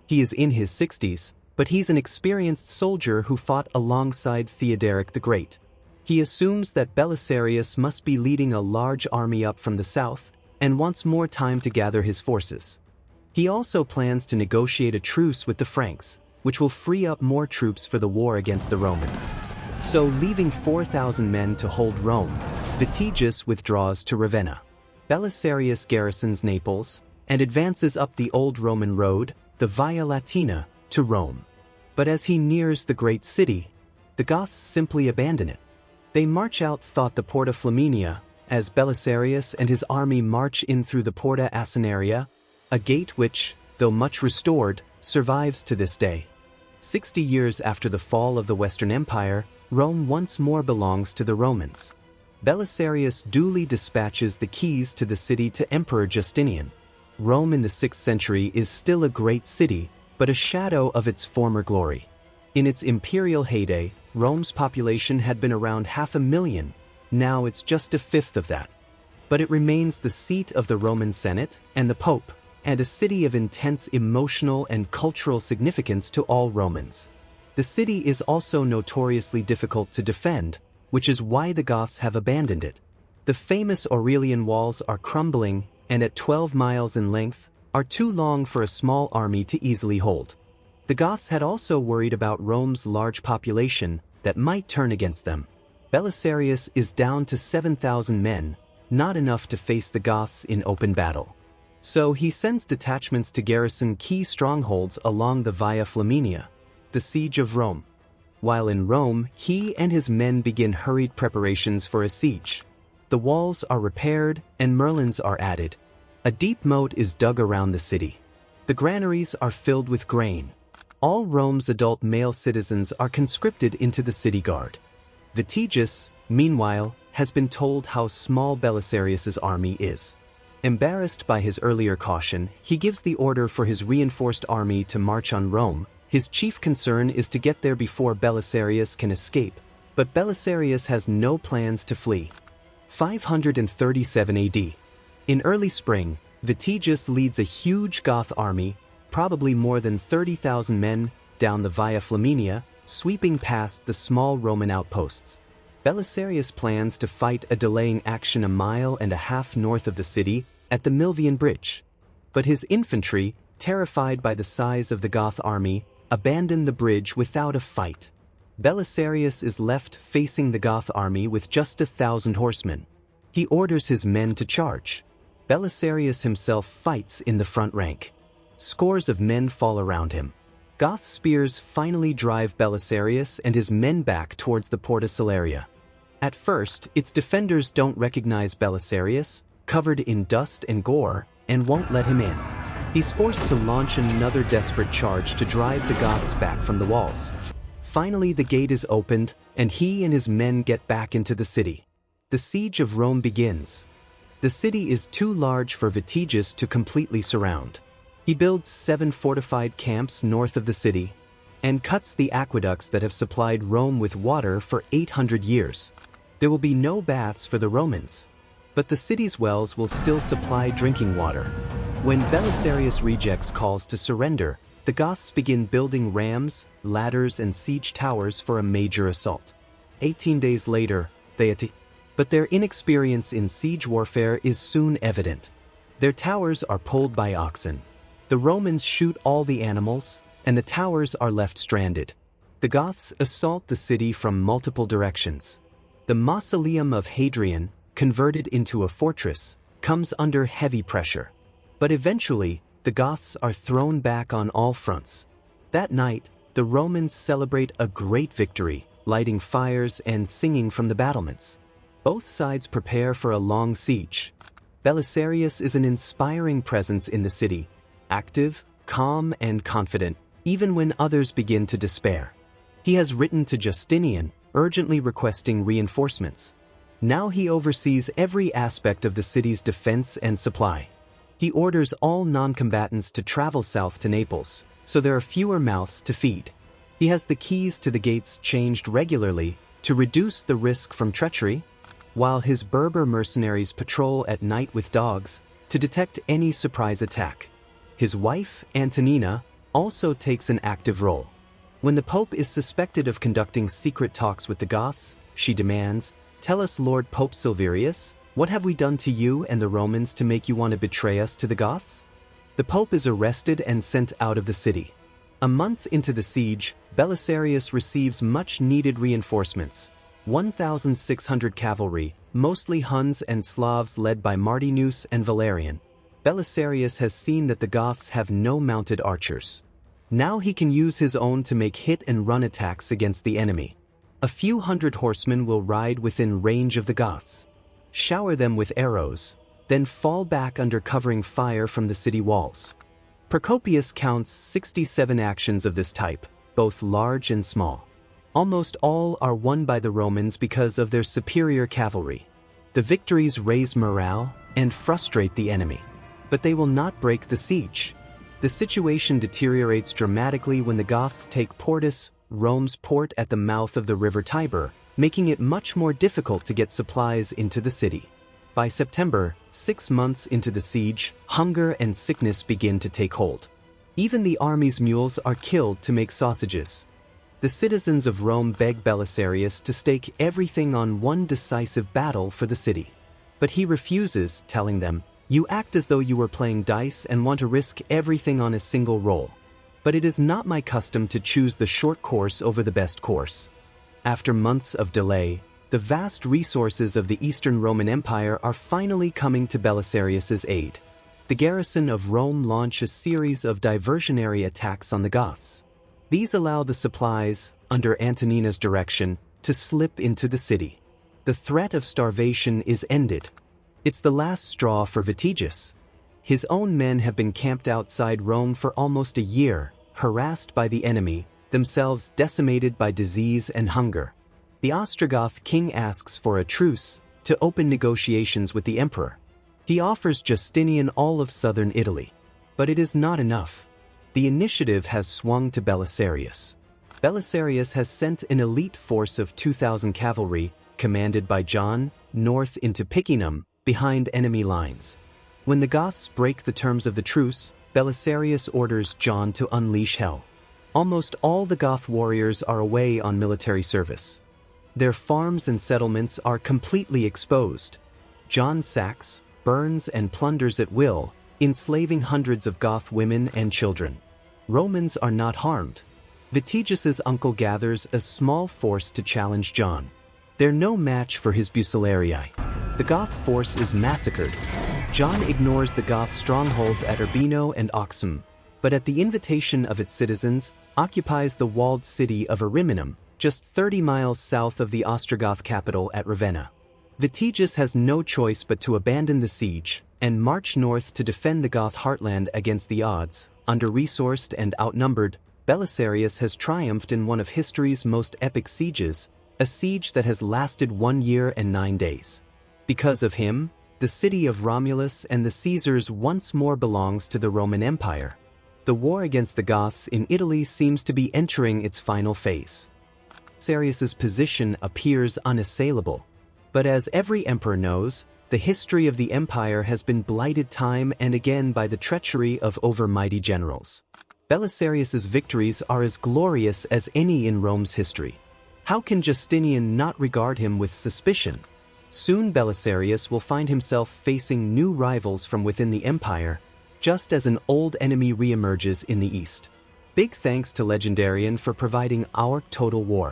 He is in his 60s, but he's an experienced soldier who fought alongside Theodoric the Great. He assumes that Belisarius must be leading a large army up from the south, and wants more time to gather his forces. He also plans to negotiate a truce with the Franks, which will free up more troops for the war against the Romans. So, leaving 4,000 men to hold Rome, Vitiges withdraws to Ravenna. Belisarius garrisons Naples, and advances up the old Roman road, the Via Latina, to Rome. But as he nears the great city, the Goths simply abandon it. They march out the Porta Flaminia, as Belisarius and his army march in through the Porta Asinaria, a gate which, though much restored, survives to this day. 60 years after the fall of the Western Empire, Rome once more belongs to the Romans. Belisarius duly dispatches the keys to the city to Emperor Justinian. Rome in the 6th century is still a great city, but a shadow of its former glory. In its imperial heyday, Rome's population had been around 500,000, now it's just a fifth of that. But it remains the seat of the Roman Senate and the Pope, and a city of intense emotional and cultural significance to all Romans. The city is also notoriously difficult to defend, which is why the Goths have abandoned it. The famous Aurelian walls are crumbling, and at 12 miles in length, are too long for a small army to easily hold. The Goths had also worried about Rome's large population that might turn against them. Belisarius is down to 7,000 men, not enough to face the Goths in open battle. So he sends detachments to garrison key strongholds along the Via Flaminia, the siege of Rome. While in Rome, he and his men begin hurried preparations for a siege. The walls are repaired and merlons are added. A deep moat is dug around the city. The granaries are filled with grain. All Rome's adult male citizens are conscripted into the city guard. Vitiges, meanwhile, has been told how small Belisarius's army is. Embarrassed by his earlier caution, he gives the order for his reinforced army to march on Rome. His chief concern is to get there before Belisarius can escape, but Belisarius has no plans to flee. 537 AD. In early spring, Vitiges leads a huge Goth army, probably more than 30,000 men, down the Via Flaminia, sweeping past the small Roman outposts. Belisarius plans to fight a delaying action 1.5 miles north of the city, at the Milvian Bridge. But his infantry, terrified by the size of the Goth army, abandon the bridge without a fight. Belisarius is left facing the Goth army with just 1,000 horsemen. He orders his men to charge. Belisarius himself fights in the front rank. Scores of men fall around him. Goth spears finally drive Belisarius and his men back towards the Porta Salaria. At first, its defenders don't recognize Belisarius, covered in dust and gore, and won't let him in. He's forced to launch another desperate charge to drive the Goths back from the walls. Finally, the gate is opened, and he and his men get back into the city. The siege of Rome begins. The city is too large for Vitiges to completely surround. He builds 7 fortified camps north of the city, and cuts the aqueducts that have supplied Rome with water for 800 years. There will be no baths for the Romans, but the city's wells will still supply drinking water. When Belisarius rejects calls to surrender, the Goths begin building rams, ladders, and siege towers for a major assault. 18 days later, they attack, but their inexperience in siege warfare is soon evident. Their towers are pulled by oxen. The Romans shoot all the animals, and the towers are left stranded. The Goths assault the city from multiple directions. The mausoleum of Hadrian, converted into a fortress, comes under heavy pressure. But eventually, the Goths are thrown back on all fronts. That night, the Romans celebrate a great victory, lighting fires and singing from the battlements. Both sides prepare for a long siege. Belisarius is an inspiring presence in the city, active, calm, and confident, even when others begin to despair. He has written to Justinian, urgently requesting reinforcements. Now he oversees every aspect of the city's defense and supply. He orders all non-combatants to travel south to Naples, so there are fewer mouths to feed. He has the keys to the gates changed regularly to reduce the risk from treachery, while his Berber mercenaries patrol at night with dogs to detect any surprise attack. His wife, Antonina, also takes an active role. When the Pope is suspected of conducting secret talks with the Goths, she demands, "Tell us, Lord Pope Silverius, what have we done to you and the Romans to make you want to betray us to the Goths?" The Pope is arrested and sent out of the city. A month into the siege, Belisarius receives much-needed reinforcements. 1,600 cavalry, mostly Huns and Slavs led by Martinus and Valerian. Belisarius has seen that the Goths have no mounted archers. Now he can use his own to make hit-and-run attacks against the enemy. A few hundred horsemen will ride within range of the Goths, shower them with arrows, then fall back under covering fire from the city walls. Procopius counts 67 actions of this type, both large and small. Almost all are won by the Romans because of their superior cavalry. The victories raise morale and frustrate the enemy, but they will not break the siege. The situation deteriorates dramatically when the Goths take Portus, Rome's port at the mouth of the river Tiber, making it much more difficult to get supplies into the city. By September, 6 months into the siege, hunger and sickness begin to take hold. Even the army's mules are killed to make sausages. The citizens of Rome beg Belisarius to stake everything on one decisive battle for the city. But he refuses, telling them, "You act as though you were playing dice and want to risk everything on a single roll. But it is not my custom to choose the short course over the best course." After months of delay, the vast resources of the Eastern Roman Empire are finally coming to Belisarius's aid. The garrison of Rome launch a series of diversionary attacks on the Goths. These allow the supplies, under Antonina's direction, to slip into the city. The threat of starvation is ended. It's the last straw for Vitiges. His own men have been camped outside Rome for almost a year, harassed by the enemy, themselves decimated by disease and hunger. The Ostrogoth king asks for a truce to open negotiations with the emperor. He offers Justinian all of southern Italy. But it is not enough. The initiative has swung to Belisarius. Belisarius has sent an elite force of 2,000 cavalry, commanded by John, north into Picenium, behind enemy lines. When the Goths break the terms of the truce, Belisarius orders John to unleash hell. Almost all the Goth warriors are away on military service. Their farms and settlements are completely exposed. John sacks, burns and plunders at will, enslaving hundreds of Goth women and children. Romans are not harmed. Vitiges' uncle gathers a small force to challenge John. They're no match for his Bucellarii. The Goth force is massacred. John ignores the Goth strongholds at Urbino and Oxum, but at the invitation of its citizens, occupies the walled city of Ariminum, just 30 miles south of the Ostrogoth capital at Ravenna. Vitiges has no choice but to abandon the siege and march north to defend the Goth heartland against the odds. Under-resourced and outnumbered, Belisarius has triumphed in one of history's most epic sieges, a siege that has lasted 1 year and 9 days. Because of him, the city of Romulus and the Caesars once more belongs to the Roman Empire. The war against the Goths in Italy seems to be entering its final phase. Belisarius's position appears unassailable. But as every emperor knows, the history of the empire has been blighted time and again by the treachery of overmighty generals. Belisarius's victories are as glorious as any in Rome's history. How can Justinian not regard him with suspicion? Soon Belisarius will find himself facing new rivals from within the empire, just as an old enemy reemerges in the east. Big thanks to Legendarian for providing our Total War.